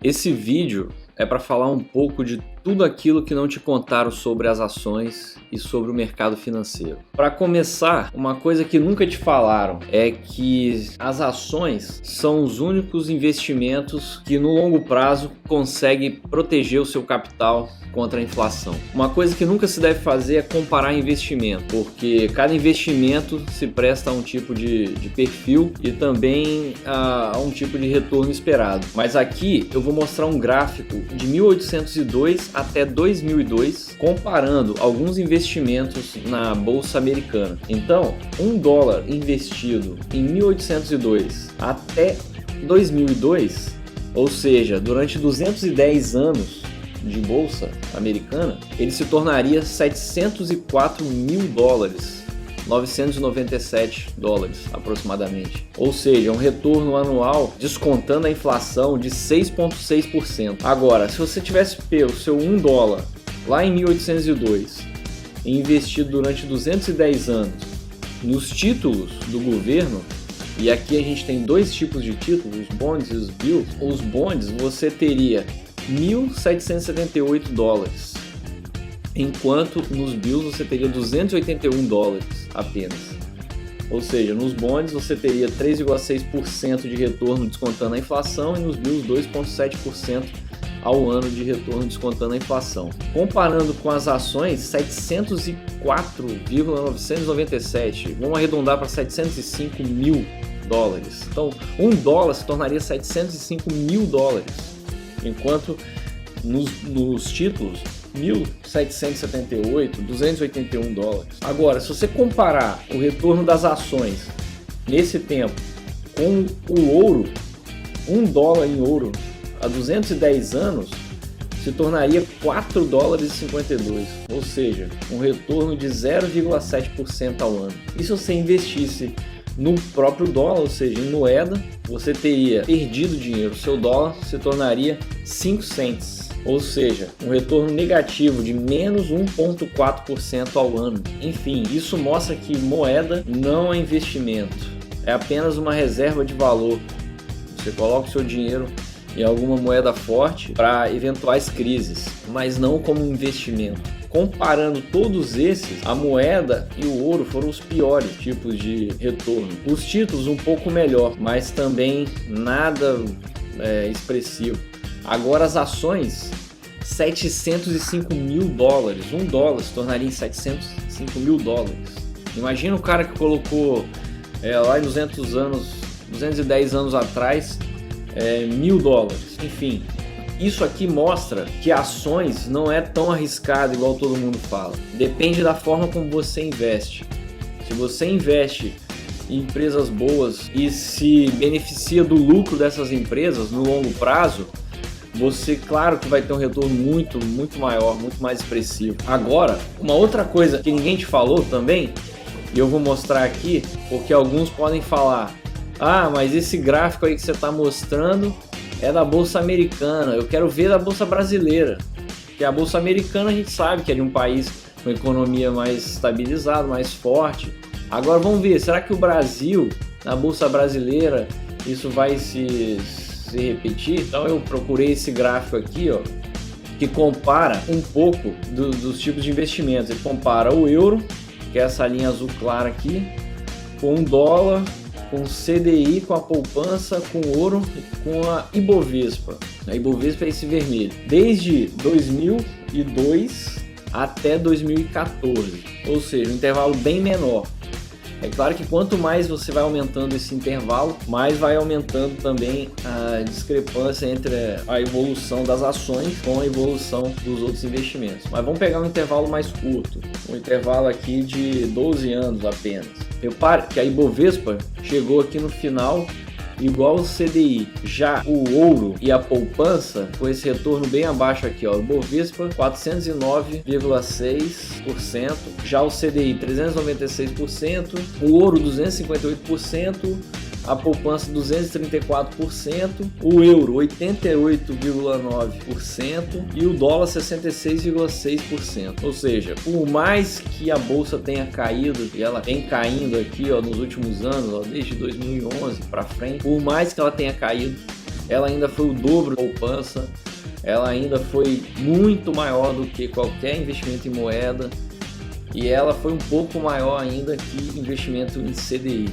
Esse vídeo é para falar um pouco de tudo aquilo que não te contaram sobre as ações e sobre o mercado financeiro. Para começar, uma coisa que nunca te falaram é que as ações são os únicos investimentos que no longo prazo conseguem proteger o seu capital contra a inflação. Uma coisa que nunca se deve fazer é comparar investimento, porque cada investimento se presta a um tipo de perfil e também a um tipo de retorno esperado. Mas aqui eu vou mostrar um gráfico de 1802 até 2002, comparando alguns investimentos na bolsa americana. Então, $1 investido em 1802 até 2002, ou seja, durante 210 anos de bolsa americana, ele se tornaria $704 mil, $997 aproximadamente. Ou seja, um retorno anual descontando a inflação de 6,6%. Agora, se você tivesse pego o seu $1 lá em 1802 e investido durante 210 anos nos títulos do governo, e aqui a gente tem dois tipos de títulos, os bonds e os bills. Os bonds você teria $1.778, enquanto nos bills você teria $281 apenas. Ou seja, nos bonds você teria 3,6% de retorno descontando a inflação e nos bills 2,7% ao ano de retorno descontando a inflação. Comparando com as ações, 704,997, vamos arredondar para $705 mil. Então, $1 se tornaria $705 mil, enquanto nos títulos 1.778, $281. Agora, se você comparar o retorno das ações nesse tempo com o ouro, $1 em ouro há 210 anos se tornaria $4,52, ou seja, um retorno de 0,7% ao ano. E se você investisse no próprio dólar, ou seja, em moeda, você teria perdido dinheiro. O seu dólar se tornaria 5 cents. ou seja, um retorno negativo de menos 1,4% ao ano. Enfim, isso mostra que moeda não é investimento, é apenas uma reserva de valor. Você coloca o seu dinheiro em alguma moeda forte para eventuais crises, mas não como um investimento. Comparando todos esses, a moeda e o ouro foram os piores tipos de retorno. Os títulos um pouco melhor, mas também nada expressivo. Agora as ações, 705 mil dólares. $1 se tornaria em 705 mil dólares. Imagina o cara que colocou lá em 210 anos atrás, $1.000. Enfim, isso aqui mostra que ações não é tão arriscado igual todo mundo fala. Depende da forma como você investe. Se você investe em empresas boas e se beneficia do lucro dessas empresas no longo prazo, você, claro que vai ter um retorno muito maior, muito mais expressivo. Agora, uma outra coisa que ninguém te falou também, e eu vou mostrar aqui, porque alguns podem falar: ah, mas esse gráfico aí que você está mostrando é da Bolsa Americana, eu quero ver da Bolsa Brasileira. Porque a Bolsa Americana a gente sabe que é de um país com economia mais estabilizada, mais forte. Agora vamos ver, será que o Brasil, na Bolsa Brasileira, isso vai se repetir? Então eu procurei esse gráfico aqui, ó, que compara um pouco dos tipos de investimentos. Ele compara o euro, que é essa linha azul clara aqui, com o dólar, com o CDI, com a poupança, com o ouro e com a Ibovespa. A Ibovespa é esse vermelho. Desde 2002 até 2014, ou seja, um intervalo bem menor. É claro que quanto mais você vai aumentando esse intervalo, mais vai aumentando também a discrepância entre a evolução das ações com a evolução dos outros investimentos. Mas vamos pegar um intervalo mais curto, um intervalo aqui de 12 anos apenas. Repare que a Ibovespa chegou aqui no final igual o CDI. Já o ouro e a poupança, com esse retorno bem abaixo aqui, ó, o Ibovespa 409,6%, já o CDI 396%, o ouro 258%, a poupança 234%, o euro 88,9% e o dólar 66,6%. Ou seja, por mais que a bolsa tenha caído, e ela vem caindo aqui, ó, nos últimos anos, ó, desde 2011 para frente, por mais que ela tenha caído, ela ainda foi o dobro da poupança, ela ainda foi muito maior do que qualquer investimento em moeda, e ela foi um pouco maior ainda que investimento em CDI.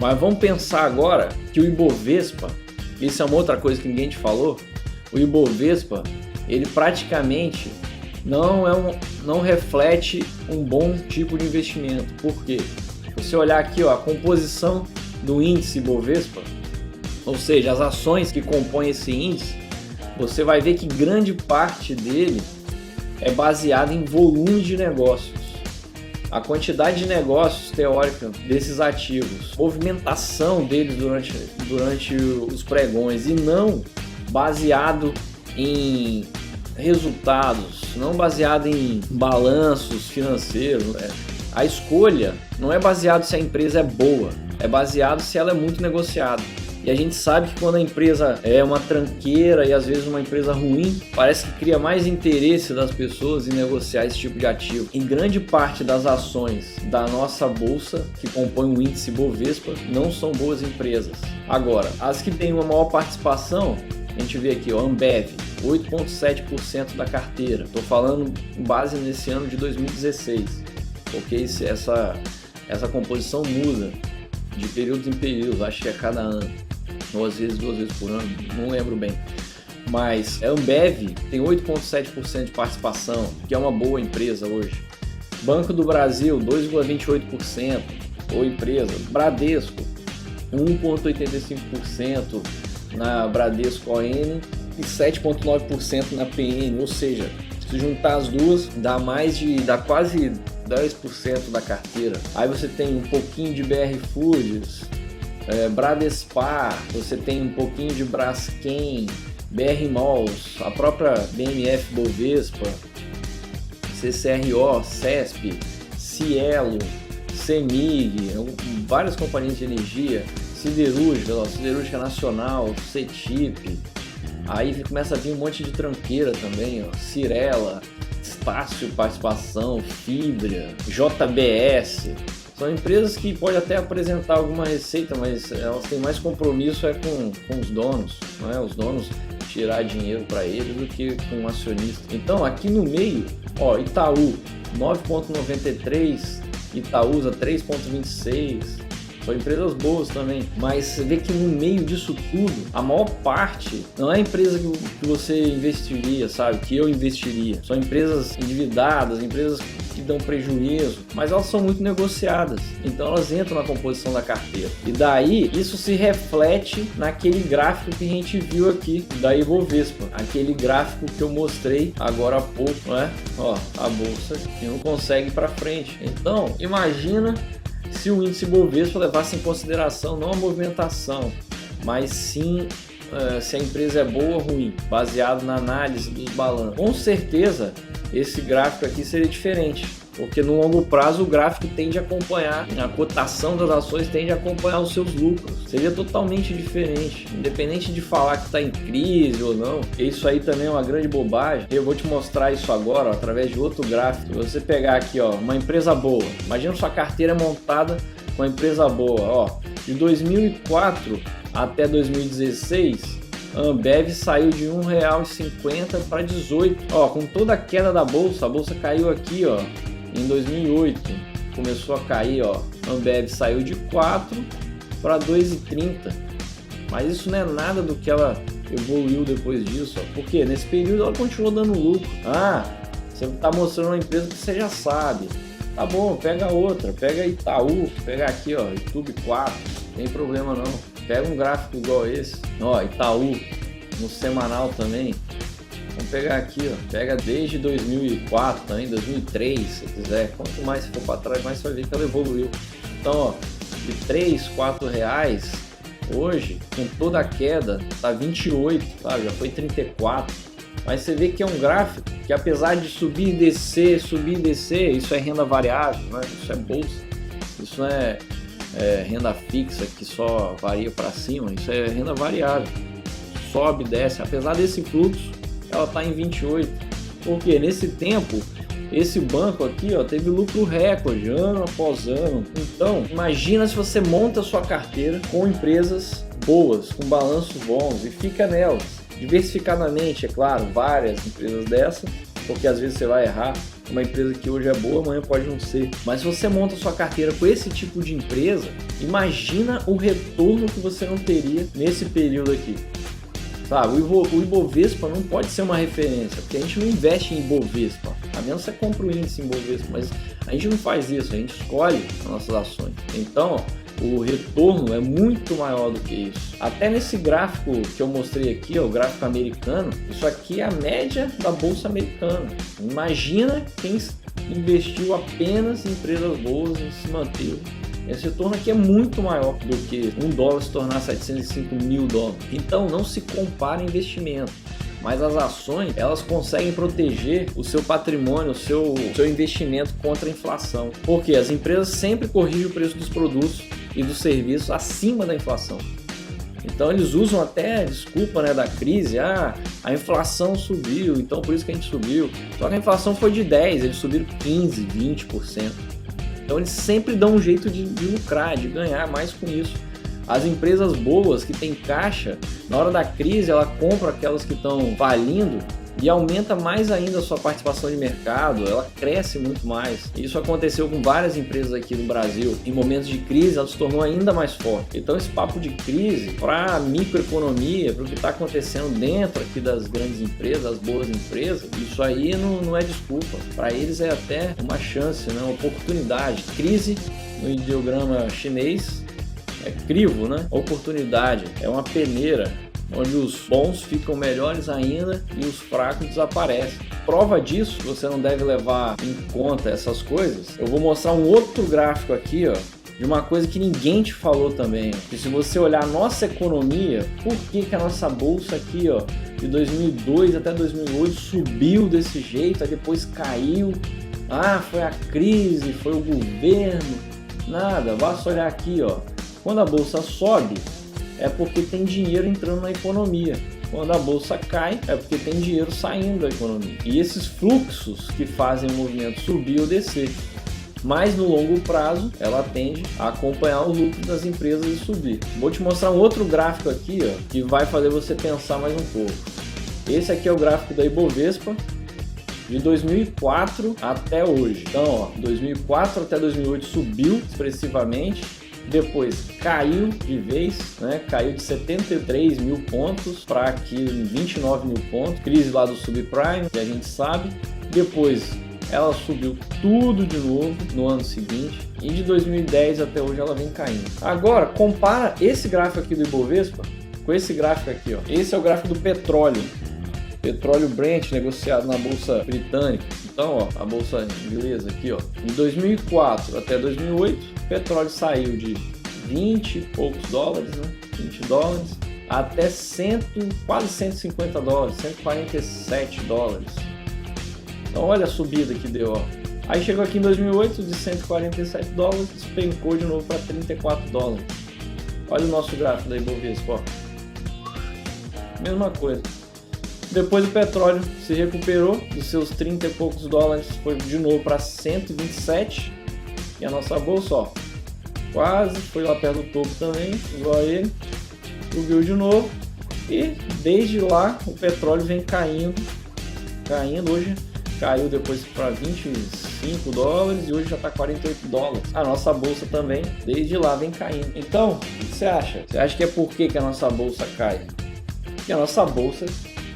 Mas vamos pensar agora que o Ibovespa, isso é uma outra coisa que ninguém te falou, o Ibovespa, ele praticamente não reflete um bom tipo de investimento. Por quê? Se você olhar aqui, ó, a composição do índice Ibovespa, ou seja, as ações que compõem esse índice, você vai ver que grande parte dele é baseada em volume de negócios. A quantidade de negócios teórica desses ativos, movimentação deles durante os pregões, e não baseado em resultados, não baseado em balanços financeiros. A escolha não é baseado se a empresa é boa, é baseado se ela é muito negociada. E a gente sabe que quando a empresa é uma tranqueira e às vezes uma empresa ruim, parece que cria mais interesse das pessoas em negociar esse tipo de ativo. Em grande parte das ações da nossa bolsa, que compõe o índice Bovespa, não são boas empresas. Agora, as que têm uma maior participação, a gente vê aqui, ó, Ambev, 8,7% da carteira. Estou falando com base nesse ano de 2016, porque essa composição muda de períodos em períodos, acho que é cada ano, ou às vezes 2 vezes por ano, não lembro bem. Mas a Ambev tem 8,7% de participação, que é uma boa empresa hoje. Banco do Brasil, 2,28%. ou empresa. Bradesco, 1,85% na Bradesco ON e 7,9% na PN, ou seja, se juntar as duas dá quase 10% da carteira. Aí você tem um pouquinho de BR Foods, Bradespar, você tem um pouquinho de Braskem, BR Malls, a própria BMF Bovespa, CCRO, CESP, Cielo, CEMIG, várias companhias de energia, Siderúrgica Nacional, CETIP. Aí começa a vir um monte de tranqueira também, ó, Cirela, Estácio Participação, Fibra, JBS. São empresas que podem até apresentar alguma receita, mas elas têm mais compromisso com os donos, não é? Os donos tirar dinheiro para eles do que com o acionista. Então aqui no meio, ó, Itaú 9,93, Itaúsa 3,26. São empresas boas também, mas você vê que no meio disso tudo, a maior parte não é a empresa que você investiria, sabe? Que eu investiria. São empresas endividadas, empresas que dão prejuízo, mas elas são muito negociadas, então elas entram na composição da carteira. E daí isso se reflete naquele gráfico que a gente viu aqui da Ibovespa, aquele gráfico que eu mostrei agora há pouco, né? Ó, a bolsa que não consegue ir para frente. Então, imagina se o índice Bovespa levasse em consideração não a movimentação, mas sim se a empresa é boa ou ruim, baseado na análise dos balanços. Com certeza esse gráfico aqui seria diferente, porque no longo prazo o gráfico tende a acompanhar, a cotação das ações tende a acompanhar os seus lucros. Seria totalmente diferente, independente de falar que está em crise ou não. Isso aí também é uma grande bobagem. Eu vou te mostrar isso agora, ó, através de outro gráfico. Você pegar aqui, ó, uma empresa boa. Imagina sua carteira montada com uma empresa boa, ó. De 2004 até 2016, a Ambev saiu de R$ 1,50 para 18. Ó, com toda a queda da bolsa, a bolsa caiu aqui, ó, em 2008. Começou a cair, ó. A Ambev saiu de 4 para 2,30. Mas isso não é nada do que ela evoluiu depois disso, ó. Porque nesse período ela continuou dando lucro. Ah, você está mostrando uma empresa que você já sabe. Tá bom, pega outra, pega Itaú, pega aqui, ó, YouTube 4, não tem problema não. Pega um gráfico igual esse, ó, Itaú, no semanal também. Vamos pegar aqui, ó, pega desde 2004 também, 2003, se quiser. Quanto mais você for para trás, mais você vai ver que ela evoluiu. Então, ó, de 3, 4 reais, hoje, com toda a queda, tá 28, tá? Já foi 34. Mas você vê que é um gráfico que, apesar de subir e descer, isso é renda variável, né? Isso é bolsa, isso não é renda fixa que só varia para cima, isso é renda variável, sobe, desce. Apesar desse fluxo, ela está em 28, porque nesse tempo esse banco aqui, ó, teve lucro recorde ano após ano. Então imagina se você monta a sua carteira com empresas boas, com balanços bons e fica nelas diversificadamente, é claro, várias empresas dessas, porque às vezes você vai errar. Uma empresa que hoje é boa, amanhã pode não ser. Mas se você monta sua carteira com esse tipo de empresa, imagina o retorno que você não teria nesse período aqui. Sabe, o Ibovespa não pode ser uma referência, porque a gente não investe em Ibovespa. A menos que você compra o índice em Ibovespa, mas a gente não faz isso, a gente escolhe as nossas ações. Então, o retorno é muito maior do que isso. Até nesse gráfico que eu mostrei aqui, ó, o gráfico americano, isso aqui é a média da bolsa americana. Imagina quem investiu apenas em empresas boas e se manteve. Esse retorno aqui é muito maior do que $1 se tornar 705 mil dólares. Então não se compara investimento. Mas as ações, elas conseguem proteger o seu patrimônio, o seu investimento contra a inflação. Porque as empresas sempre corrigem o preço dos produtos e dos serviços acima da inflação. Então eles usam até desculpa, né, da crise, a inflação subiu, então por isso que a gente subiu. Só que a inflação foi de 10%, eles subiram 15%, 20%. Então eles sempre dão um jeito de lucrar, de ganhar mais com isso. As empresas boas que têm caixa, na hora da crise ela compra aquelas que estão falindo e aumenta mais ainda a sua participação de mercado, ela cresce muito mais. Isso aconteceu com várias empresas aqui no Brasil. Em momentos de crise, ela se tornou ainda mais forte. Então esse papo de crise para a microeconomia, para o que está acontecendo dentro aqui das grandes empresas, das boas empresas, isso aí não é desculpa. Para eles é até uma chance, né? Uma oportunidade. Crise, no ideograma chinês, é crivo, né? Oportunidade, é uma peneira onde os bons ficam melhores ainda e os fracos desaparecem. Prova disso, você não deve levar em conta essas coisas. Eu vou mostrar um outro gráfico aqui, ó, de uma coisa que ninguém te falou também. Que se você olhar a nossa economia, por que a nossa bolsa aqui, ó, de 2002 até 2008 subiu desse jeito, aí depois caiu? Ah, foi a crise, foi o governo. Nada, basta olhar aqui, ó. Quando a bolsa sobe, é porque tem dinheiro entrando na economia. Quando a bolsa cai, é porque tem dinheiro saindo da economia. E esses fluxos que fazem o movimento subir ou descer. Mas no longo prazo, ela tende a acompanhar o lucro das empresas e subir. Vou te mostrar um outro gráfico aqui, ó, que vai fazer você pensar mais um pouco. Esse aqui é o gráfico da Ibovespa de 2004 até hoje. Então, ó, 2004 até 2008 subiu expressivamente. Depois caiu de vez, né? Caiu de 73 mil pontos para aqui 29 mil pontos, crise lá do subprime, que a gente sabe. Depois ela subiu tudo de novo no ano seguinte e de 2010 até hoje ela vem caindo. Agora compara esse gráfico aqui do Ibovespa com esse gráfico aqui, ó. Esse é o gráfico do petróleo. Petróleo Brent negociado na bolsa britânica. Então, ó, a bolsa inglesa aqui, ó. De 2004 até 2008, o petróleo saiu de 20 e poucos dólares, né? 20 dólares até quase 150 dólares, 147 dólares. Então, olha a subida que deu, ó. Aí chegou aqui em 2008 de 147 dólares, despencou de novo para 34 dólares. Olha o nosso gráfico da Ibovespa, ó. Mesma coisa. Depois o petróleo se recuperou dos seus 30 e poucos dólares, foi de novo para 127. E a nossa bolsa, ó, quase foi lá perto do topo também, igual a ele. Subiu de novo. E desde lá o petróleo vem caindo. Hoje caiu depois para 25 dólares e hoje já está 48 dólares. A nossa bolsa também, desde lá, vem caindo. Então, o que você acha? Você acha que é por que a nossa bolsa cai? Porque a nossa bolsa,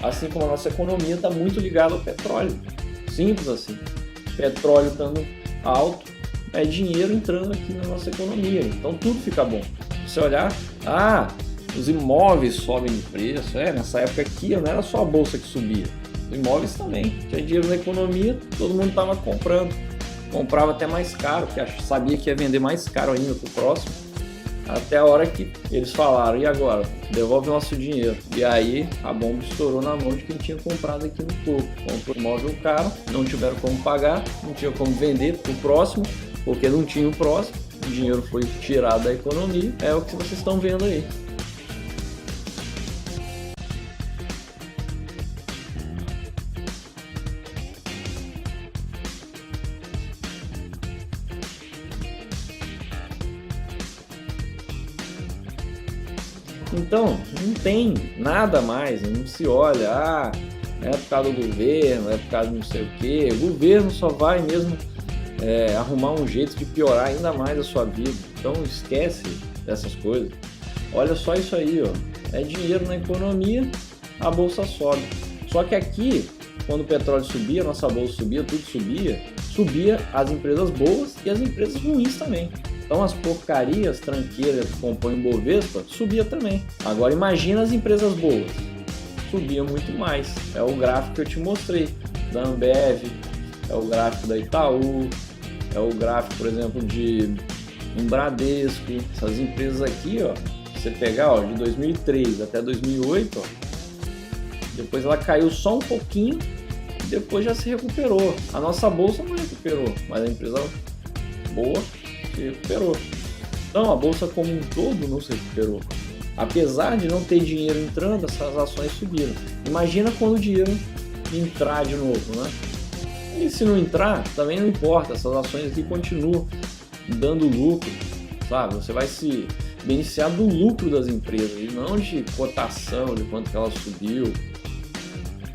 assim como a nossa economia, está muito ligada ao petróleo. Simples assim. Petróleo estando alto, é dinheiro entrando aqui na nossa economia. Então tudo fica bom. Se você olhar, os imóveis sobem de preço. Nessa época aqui não era só a bolsa que subia. Os imóveis também. Tinha dinheiro na economia, todo mundo estava comprando. Comprava até mais caro, porque sabia que ia vender mais caro ainda para o próximo. Até a hora que eles falaram, e agora? Devolve o nosso dinheiro. E aí a bomba estourou na mão de quem tinha comprado aqui no topo. Comprou imóvel caro, não tiveram como pagar, não tinha como vender para o próximo, porque não tinha o próximo. O dinheiro foi tirado da economia. É o que vocês estão vendo aí. Então, não tem nada mais, não se olha, é por causa do governo, é por causa de não sei o que. O governo só vai mesmo arrumar um jeito de piorar ainda mais a sua vida. Então esquece dessas coisas. Olha só isso aí, ó. É dinheiro na economia, a bolsa sobe. Só que aqui, quando o petróleo subia, nossa bolsa subia, tudo subia as empresas boas e as empresas ruins também. Então as porcarias tranqueiras que compõem o Bovespa subia também. Agora imagina as empresas boas, subia muito mais. É o gráfico que eu te mostrei da Ambev, é o gráfico da Itaú, é o gráfico, por exemplo, de um Bradesco. Essas empresas aqui, ó, você pegar, ó, de 2003 até 2008, ó, depois ela caiu só um pouquinho e depois já se recuperou. A nossa bolsa não recuperou, mas a empresa boa se recuperou. Então a bolsa como um todo não se recuperou. Apesar de não ter dinheiro entrando, essas ações subiram. Imagina quando o dinheiro entrar de novo, né? E se não entrar, também não importa, essas ações aqui continuam dando lucro, sabe? Você vai se beneficiar do lucro das empresas e não de cotação, de quanto que ela subiu.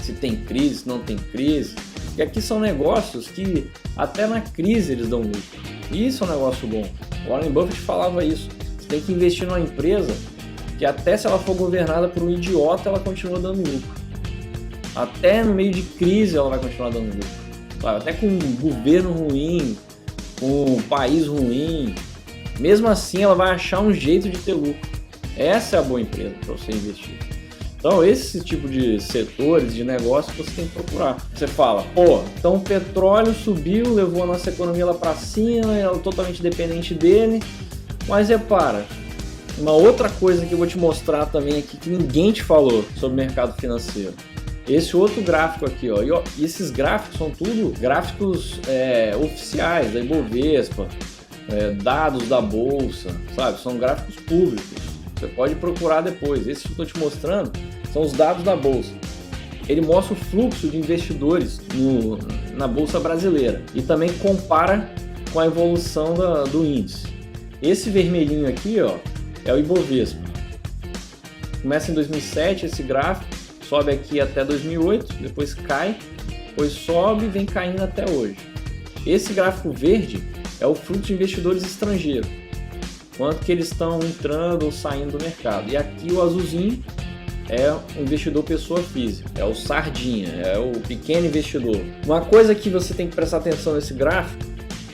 se tem crise, se não tem crise. E aqui são negócios que até na crise eles dão lucro. Isso é um negócio bom. O Warren Buffett falava isso. Você tem que investir numa empresa que até se ela for governada por um idiota, ela continua dando lucro. Até no meio de crise ela vai continuar dando lucro. Sabe? Até com um governo ruim, com um país ruim, mesmo assim ela vai achar um jeito de ter lucro. Essa é a boa empresa para você investir. Então esse tipo de setores, de negócio que você tem que procurar. Você fala, pô, então o petróleo subiu, levou a nossa economia lá para cima, ela é totalmente dependente dele, mas repara, uma outra coisa que eu vou te mostrar também aqui que ninguém te falou sobre o mercado financeiro. Esse outro gráfico aqui, ó, e esses gráficos são tudo gráficos oficiais da Ibovespa, dados da bolsa, sabe? São gráficos públicos. Você pode procurar depois. Esse que eu estou te mostrando são os dados da bolsa. Ele mostra o fluxo de investidores na bolsa brasileira e também compara com a evolução do índice. Esse vermelhinho aqui, ó, é o Ibovespa. Começa em 2007 esse gráfico, sobe aqui até 2008, depois cai, depois sobe e vem caindo até hoje. Esse gráfico verde é o fluxo de investidores estrangeiros, quanto que eles estão entrando ou saindo do mercado. E aqui o azulzinho é o investidor pessoa física, é o sardinha, é o pequeno investidor. Uma coisa que você tem que prestar atenção nesse gráfico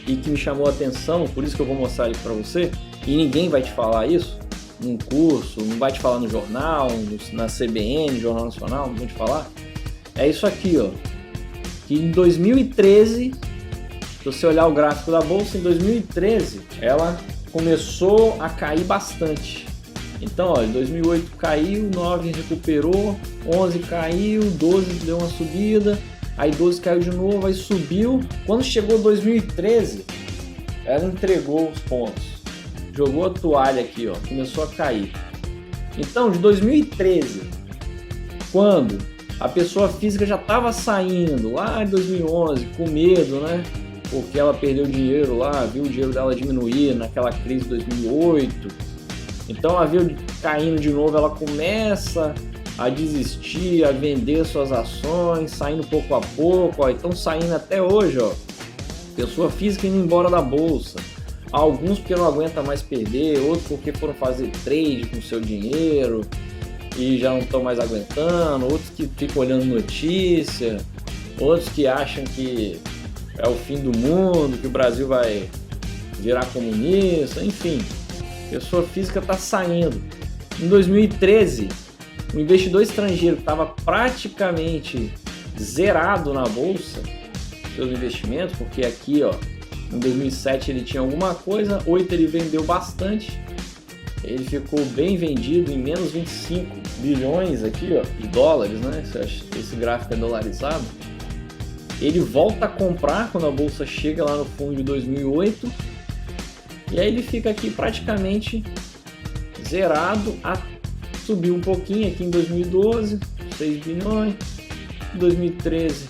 e que me chamou a atenção, por isso que eu vou mostrar ele para você, e ninguém vai te falar isso num curso, não vai te falar no jornal, na CBN, Jornal Nacional, não vou te falar, é isso aqui, ó, que em 2013, se você olhar o gráfico da bolsa, em 2013 ela começou a cair bastante. Então, ó, em 2008 caiu, 9 recuperou, 11 caiu, 12 deu uma subida, aí 12 caiu de novo, aí subiu. Quando chegou 2013, ela entregou os pontos, jogou a toalha aqui, ó, começou a cair. Então, de 2013, quando a pessoa física já estava saindo, lá em 2011, com medo, né? Porque ela perdeu dinheiro lá, viu o dinheiro dela diminuir naquela crise de 2008. Então ela viu caindo de novo, ela começa a desistir, a vender suas ações, saindo pouco a pouco, ó. Então saindo até hoje, ó, pessoa física indo embora da bolsa. Alguns porque não aguenta mais perder, outros porque foram fazer trade com seu dinheiro e já não estão mais aguentando, outros que ficam olhando notícia, outros que acham que é o fim do mundo, que o Brasil vai virar comunista, enfim. Pessoa física está saindo. Em 2013, o investidor estrangeiro estava praticamente zerado na bolsa, seus investimentos, porque aqui, ó, em 2007 ele tinha alguma coisa, 2008 ele vendeu bastante, ele ficou bem vendido em menos 25 bilhões aqui, ó, de dólares, né? Esse gráfico é dolarizado. Ele volta a comprar quando a bolsa chega lá no fundo de 2008 e aí ele fica aqui praticamente zerado, subiu um pouquinho aqui em 2012, 6 bilhões, em 2013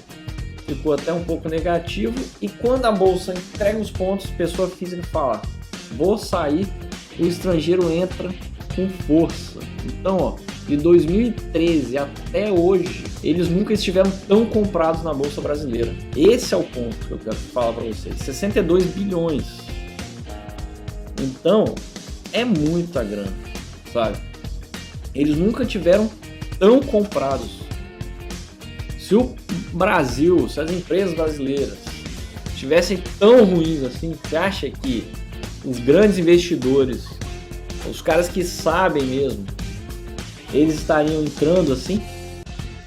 ficou até um pouco negativo e quando a bolsa entrega os pontos, pessoa física fala, vou sair, o estrangeiro entra com força. Então, ó, de 2013 até hoje, eles nunca estiveram tão comprados na bolsa brasileira. Esse é o ponto que eu quero falar para vocês. 62 bilhões. Então, é muita grana, sabe? Eles nunca tiveram tão comprados. Se o Brasil, se as empresas brasileiras estivessem tão ruins assim, você acha que os grandes investidores, os caras que sabem mesmo, eles estariam entrando assim?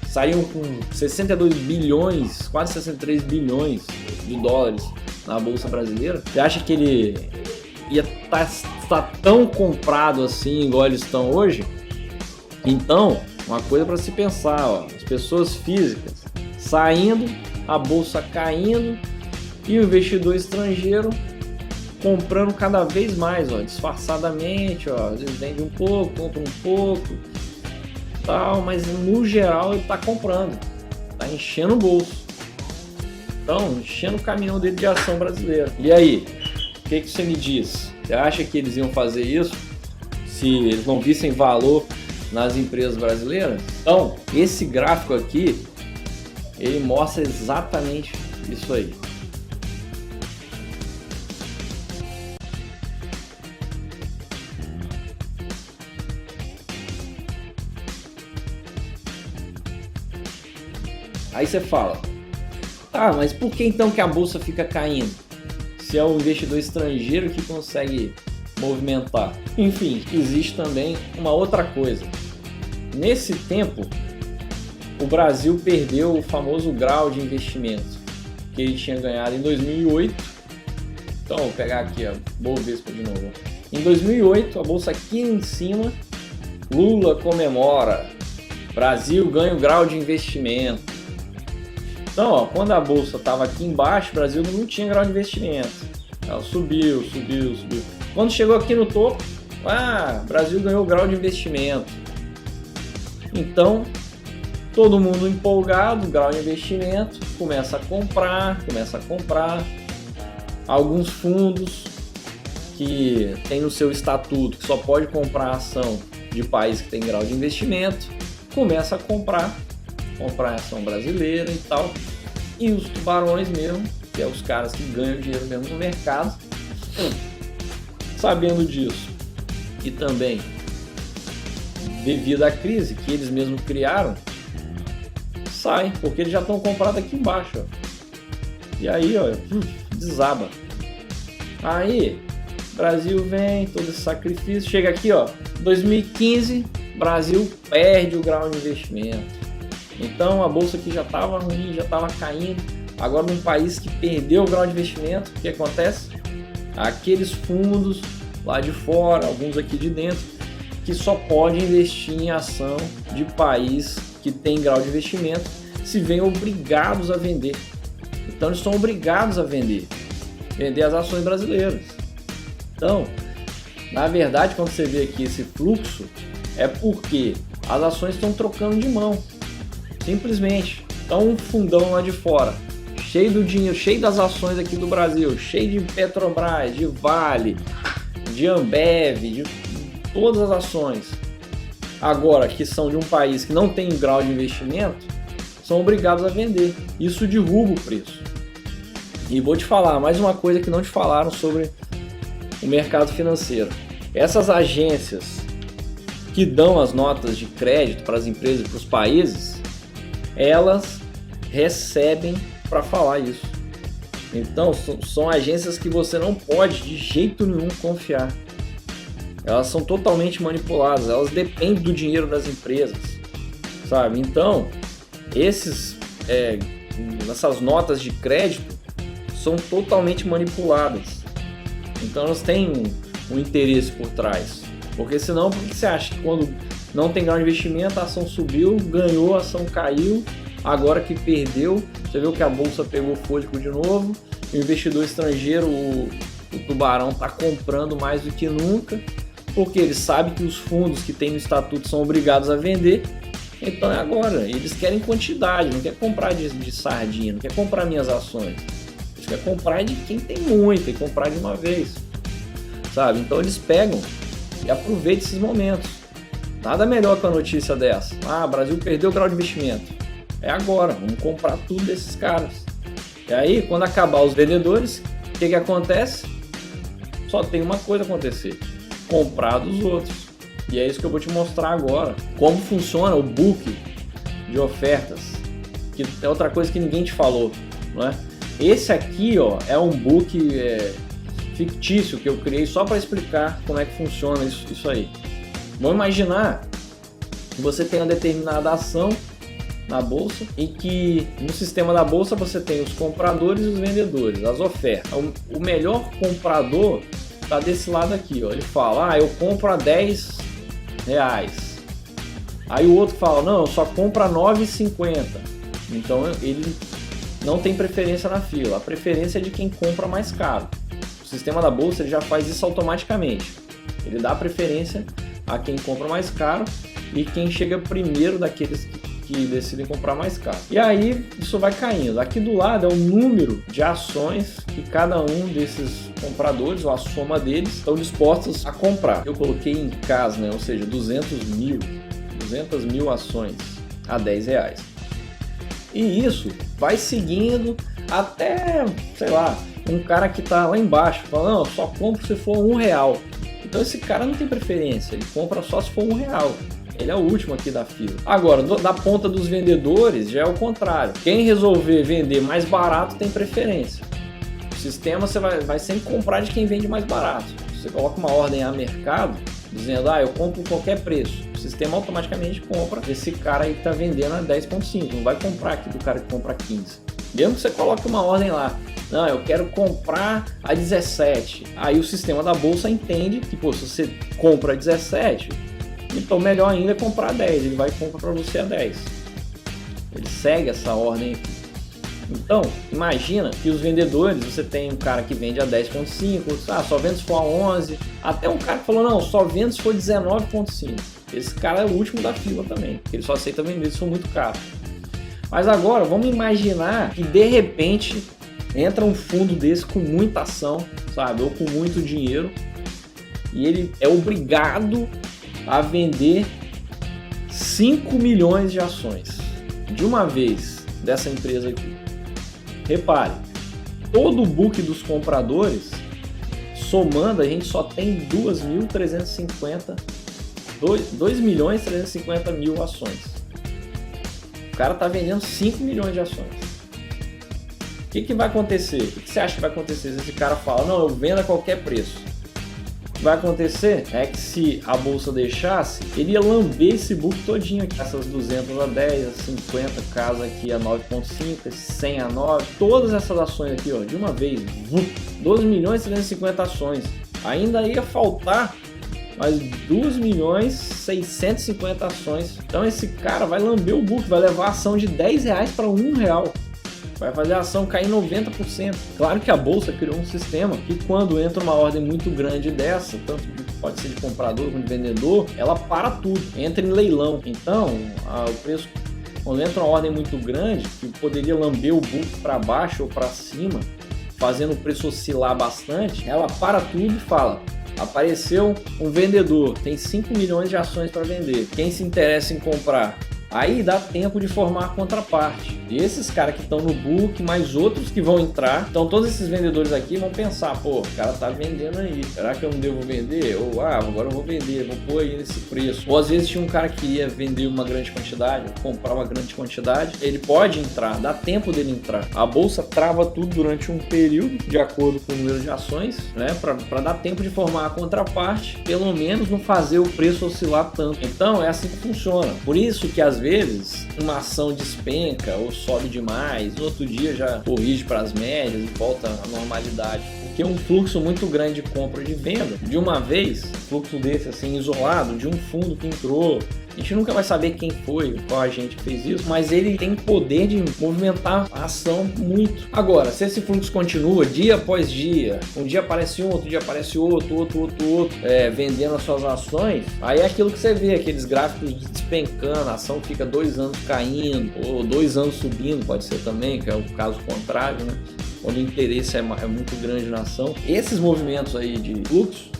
Saíam com 62 bilhões, quase 63 bilhões de dólares na bolsa brasileira. Você acha que ele ia estar tão comprado assim igual eles estão hoje? Então, uma coisa para se pensar, ó, as pessoas físicas saindo, a bolsa caindo e o investidor estrangeiro comprando cada vez mais, ó, disfarçadamente, ó, às vezes vende um pouco, compra um pouco, tal, mas no geral ele está comprando, está enchendo o bolso, então enchendo o caminhão dele de ação brasileira. E aí, o que você me diz? Você acha que eles iam fazer isso se eles não vissem valor nas empresas brasileiras? Então, esse gráfico aqui ele mostra exatamente isso aí. Aí você fala, tá, mas por que então que a bolsa fica caindo? Se é o investidor estrangeiro que consegue movimentar. Enfim, existe também uma outra coisa. Nesse tempo, o Brasil perdeu o famoso grau de investimento que ele tinha ganhado em 2008. Então, vou pegar aqui a Bovespa de novo. Em 2008, a bolsa aqui em cima, Lula comemora, Brasil ganha o grau de investimento. Então, ó, quando a bolsa estava aqui embaixo, o Brasil não tinha grau de investimento. Ela subiu. Quando chegou aqui no topo, o Brasil ganhou o grau de investimento. Então, todo mundo empolgado, grau de investimento, começa a comprar. Alguns fundos que tem no seu estatuto que só pode comprar ação de país que tem grau de investimento, começa a comprar ação brasileira e tal. E os tubarões mesmo, que é os caras que ganham dinheiro mesmo no mercado, sabendo disso e também devido à crise que eles mesmos criaram, saem, porque eles já estão comprados aqui embaixo, ó. E aí, ó, desaba. Aí, Brasil vem, todo esse sacrifício, chega aqui, ó, 2015, Brasil perde o grau de investimento. Então a bolsa aqui já estava ruim, já estava caindo. Agora num país que perdeu o grau de investimento, o que acontece? Aqueles fundos lá de fora, alguns aqui de dentro, que só podem investir em ação de país que tem grau de investimento, se veem obrigados a vender. Então eles são obrigados a vender as ações brasileiras. Então, na verdade, quando você vê aqui esse fluxo, é porque as ações estão trocando de mão. Simplesmente. Então um fundão lá de fora, cheio do dinheiro, cheio das ações aqui do Brasil, cheio de Petrobras, de Vale, de Ambev, de todas as ações, agora que são de um país que não tem grau de investimento, são obrigados a vender. Isso derruba o preço. E vou te falar mais uma coisa que não te falaram sobre o mercado financeiro. Essas agências que dão as notas de crédito para as empresas e para os países, elas recebem para falar isso. Então são agências que você não pode de jeito nenhum confiar. Elas são totalmente manipuladas, elas dependem do dinheiro das empresas, sabe? Então essas notas de crédito são totalmente manipuladas. Então elas têm um interesse por trás. Porque senão, por que você acha que quando não tem grau de investimento, a ação subiu, ganhou, a ação caiu, agora que perdeu, você viu que a bolsa pegou fôlego de novo, o investidor estrangeiro, o tubarão, está comprando mais do que nunca, porque ele sabe que os fundos que tem no estatuto são obrigados a vender. Então é agora, eles querem quantidade, não quer comprar de sardinha, não quer comprar minhas ações, eles querem comprar de quem tem muito e comprar de uma vez, sabe? Então eles pegam e aproveitam esses momentos. Nada melhor que a notícia dessa. O Brasil perdeu o grau de investimento. É agora, vamos comprar tudo desses caras. E aí, quando acabar os vendedores, o que acontece? Só tem uma coisa a acontecer: comprar dos outros. E é isso que eu vou te mostrar agora. Como funciona o book de ofertas, que é outra coisa que ninguém te falou, não é? Esse aqui, ó, é um book fictício que eu criei só para explicar como é que funciona isso aí. Vamos imaginar que você tem uma determinada ação na bolsa e que no sistema da bolsa você tem os compradores e os vendedores, as ofertas. O melhor comprador está desse lado aqui, ó. Ele fala, eu compro a R$10. Aí o outro fala, não, eu só compro a R$9,50. Então ele não tem preferência na fila, a preferência é de quem compra mais caro. O sistema da bolsa ele já faz isso automaticamente. Ele dá preferência a quem compra mais caro e quem chega primeiro daqueles que decidem comprar mais caro. E aí isso vai caindo. Aqui do lado é o número de ações que cada um desses compradores, ou a soma deles, estão dispostos a comprar. Eu coloquei em casa, né? Ou seja, 200 mil ações a R$10. E isso vai seguindo até, sei lá, um cara que tá lá embaixo, fala, não, eu só compro se for R$1. Então esse cara não tem preferência, ele compra só se for R$1. Ele é o último aqui da fila. Agora, da ponta dos vendedores, já é o contrário. Quem resolver vender mais barato tem preferência. O sistema você vai sempre comprar de quem vende mais barato. Você coloca uma ordem a mercado, dizendo, eu compro qualquer preço. O sistema automaticamente compra desse cara aí que está vendendo a 10,5. Não vai comprar aqui do cara que compra 15. Mesmo que você coloque uma ordem lá, não, eu quero comprar a 17. Aí o sistema da bolsa entende que, se você compra a 17, então melhor ainda é comprar 10. Ele vai comprar para você a 10. Ele segue essa ordem aqui. Então, imagina que os vendedores, você tem um cara que vende a 10,5, só vende se for a 11, até um cara que falou, não, só vende se for 19,5. Esse cara é o último da fila também, ele só aceita vender se for muito caro. Mas agora, vamos imaginar que de repente entra um fundo desse com muita ação, sabe, ou com muito dinheiro, e ele é obrigado a vender 5 milhões de ações de uma vez dessa empresa aqui. Repare, todo o book dos compradores, somando, a gente só tem 2.350.000 ações. O cara está vendendo 5 milhões de ações. O que vai acontecer? O que você acha que vai acontecer se esse cara fala, não, eu vendo a qualquer preço? O que vai acontecer é que se a bolsa deixasse, ele ia lamber esse book todinho aqui. Essas 200 a 10, as 50 casas aqui a 9,5, 100 a 9, todas essas ações aqui, de uma vez, 2.350.000 ações. Ainda ia faltar mais 2.650.000 ações. Então esse cara vai lamber o book, vai levar a ação de R$10 para R$1. Vai fazer a ação cair 90%. Claro que a bolsa criou um sistema que quando entra uma ordem muito grande dessa, tanto pode ser de comprador como de vendedor, ela para tudo, entra em leilão. Então, o preço, quando entra uma ordem muito grande, que poderia lamber o book para baixo ou para cima, fazendo o preço oscilar bastante, ela para tudo e fala, apareceu um vendedor, tem 5 milhões de ações para vender, quem se interessa em comprar? Aí dá tempo de formar a contraparte. E esses caras que estão no book, mais outros que vão entrar. Então todos esses vendedores aqui vão pensar, o cara tá vendendo aí. Será que eu não devo vender? Ou, agora eu vou vender, vou pôr aí nesse preço. Ou às vezes tinha um cara que ia vender uma grande quantidade, comprar uma grande quantidade. Ele pode entrar, dá tempo dele entrar. A bolsa trava tudo durante um período, de acordo com o número de ações, né? Para dar tempo de formar a contraparte, pelo menos não fazer o preço oscilar tanto. Então é assim que funciona. Por isso que às vezes uma ação despenca ou sobe demais, no outro dia já corrige para as médias e volta à normalidade, porque um fluxo muito grande de compra e de venda de uma vez, fluxo desse assim isolado de um fundo que entrou, a gente nunca vai saber quem foi, qual agente que fez isso, mas ele tem poder de movimentar a ação muito. Agora, se esse fluxo continua dia após dia, um dia aparece um, outro dia aparece outro, vendendo as suas ações, aí é aquilo que você vê, aqueles gráficos despencando, a ação fica 2 anos caindo, ou 2 anos subindo, pode ser também, que é o caso contrário, né? Quando o interesse é muito grande na ação. Esses movimentos aí de fluxo,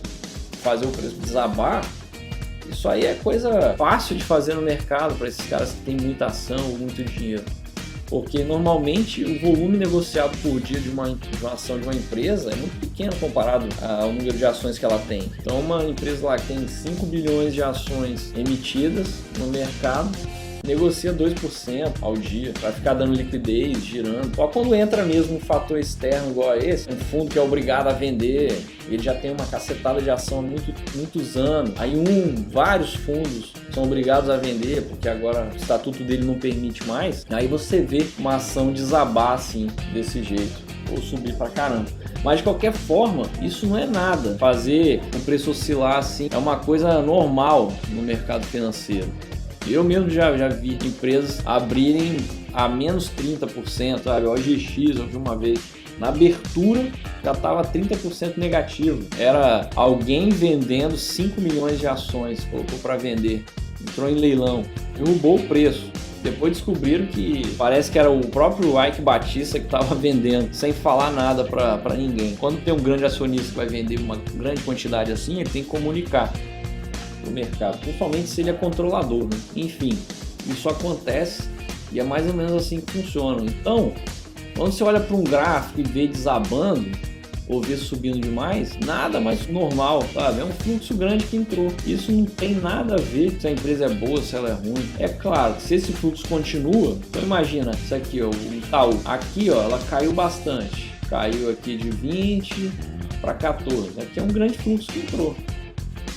fazer o preço desabar, isso aí é coisa fácil de fazer no mercado para esses caras que têm muita ação ou muito dinheiro. Porque normalmente o volume negociado por dia de uma ação de uma empresa é muito pequeno comparado ao número de ações que ela tem. Então uma empresa lá que tem 5 bilhões de ações emitidas no mercado, negocia 2% ao dia, vai ficar dando liquidez, girando. Só quando entra mesmo um fator externo igual a esse, um fundo que é obrigado a vender, ele já tem uma cacetada de ação há muitos anos, aí vários fundos são obrigados a vender, porque agora o estatuto dele não permite mais, aí você vê uma ação desabar assim, desse jeito, ou subir pra caramba. Mas de qualquer forma, isso não é nada. Fazer o preço oscilar assim é uma coisa normal no mercado financeiro. Eu mesmo já vi empresas abrirem a menos 30%, sabe? O OGX, eu vi uma vez, na abertura já estava 30% negativo. Era alguém vendendo 5 milhões de ações, colocou para vender, entrou em leilão, derrubou o preço. Depois descobriram que parece que era o próprio Ike Batista que estava vendendo, sem falar nada para ninguém. Quando tem um grande acionista que vai vender uma grande quantidade assim, ele tem que comunicar o mercado, principalmente se ele é controlador, né? Enfim, isso acontece E é mais ou menos assim que funciona. Então, quando você olha para um gráfico e vê desabando, ou vê subindo demais, nada mais normal, sabe? É um fluxo grande que entrou. Isso não tem nada a ver se a empresa é boa, se ela é ruim. É claro que se esse fluxo continua, então imagina isso aqui, ó, o Itaú. Aqui, ó, ela caiu bastante. Caiu aqui de 20 para 14. Aqui é um grande fluxo que entrou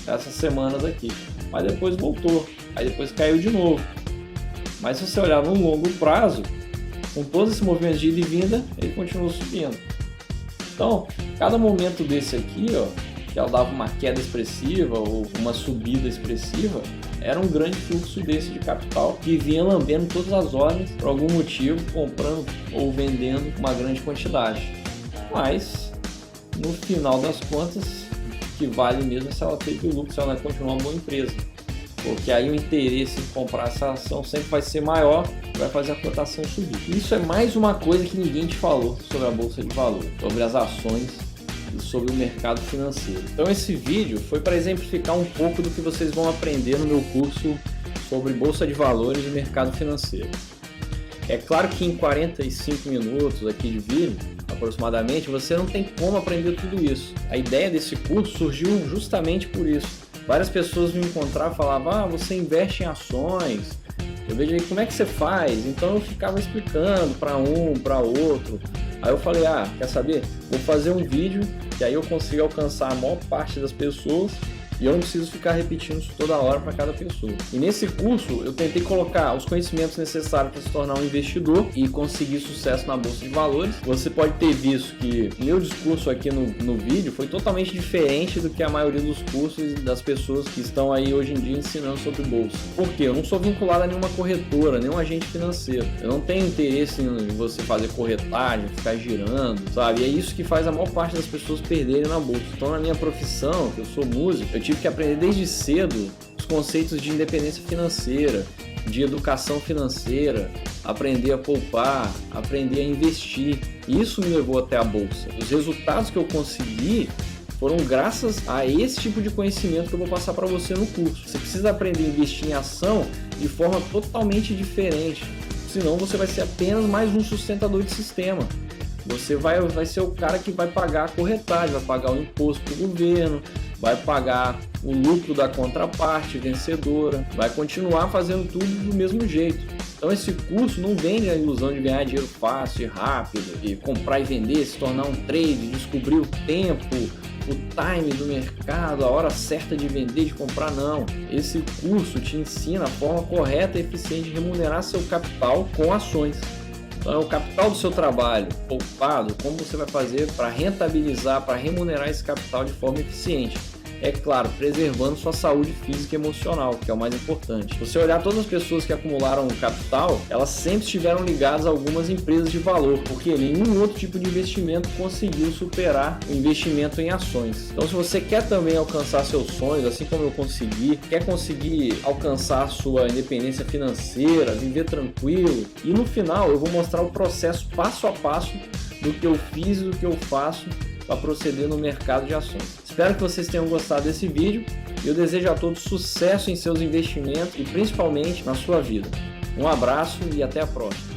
essas semanas aqui. Mas depois voltou. Aí depois caiu de novo. Mas se você olhar no longo prazo, com todos esses movimentos de ida e vinda, ele continua subindo. Então, cada momento desse aqui, ó, que ela dava uma queda expressiva ou uma subida expressiva, era um grande fluxo desse de capital que vinha lambendo todas as ordens, por algum motivo, comprando ou vendendo uma grande quantidade. Mas, no final das contas, o que vale mesmo é se ela teve lucro, se ela continuar uma boa empresa. Porque aí o interesse em comprar essa ação sempre vai ser maior, vai fazer a cotação subir. Isso é mais uma coisa que ninguém te falou sobre a Bolsa de Valores, sobre as ações e sobre o mercado financeiro. Então esse vídeo foi para exemplificar um pouco do que vocês vão aprender no meu curso sobre Bolsa de Valores e mercado financeiro. É claro que em 45 minutos aqui de vídeo, aproximadamente, você não tem como aprender tudo isso. A ideia desse curso surgiu justamente por isso. Várias pessoas me encontravam e falavam, você investe em ações, eu vejo aí como é que você faz. Então eu ficava explicando para um, para outro. Aí eu falei, quer saber? Vou fazer um vídeo que aí eu consigo alcançar a maior parte das pessoas e eu não preciso ficar repetindo isso toda hora para cada pessoa. E nesse curso eu tentei colocar os conhecimentos necessários para se tornar um investidor e conseguir sucesso na Bolsa de Valores. Você pode ter visto que meu discurso aqui no vídeo foi totalmente diferente do que a maioria dos cursos das pessoas que estão aí hoje em dia ensinando sobre Bolsa. Por quê? Eu não sou vinculado a nenhuma corretora, nenhum agente financeiro. Eu não tenho interesse em você fazer corretagem, ficar girando, sabe? E é isso que faz a maior parte das pessoas perderem na Bolsa. Então na minha profissão, que eu sou músico, eu tive que aprender desde cedo os conceitos de independência financeira, de educação financeira, aprender a poupar, aprender a investir. Isso me levou até a Bolsa. Os resultados que eu consegui foram graças a esse tipo de conhecimento que eu vou passar para você no curso. Você precisa aprender a investir em ação de forma totalmente diferente, senão você vai ser apenas mais um sustentador de sistema. Você vai ser o cara que vai pagar a corretagem, vai pagar o imposto para o governo, vai pagar o lucro da contraparte vencedora, vai continuar fazendo tudo do mesmo jeito. Então esse curso não vende a ilusão de ganhar dinheiro fácil e rápido, e comprar e vender, se tornar um trade, descobrir o tempo, o time do mercado, a hora certa de vender, de comprar, não. Esse curso te ensina a forma correta e eficiente de remunerar seu capital com ações. Então, o capital do seu trabalho poupado, como você vai fazer para rentabilizar, para remunerar esse capital de forma eficiente. É claro, preservando sua saúde física e emocional, que é o mais importante. Se você olhar todas as pessoas que acumularam capital, elas sempre estiveram ligadas a algumas empresas de valor, porque nenhum outro tipo de investimento conseguiu superar o investimento em ações. Então, se você quer também alcançar seus sonhos, assim como eu consegui, quer conseguir alcançar sua independência financeira, viver tranquilo, e no final eu vou mostrar o processo passo a passo do que eu fiz e do que eu faço para proceder no mercado de ações. Espero que vocês tenham gostado desse vídeo e eu desejo a todos sucesso em seus investimentos e principalmente na sua vida. Um abraço e até a próxima.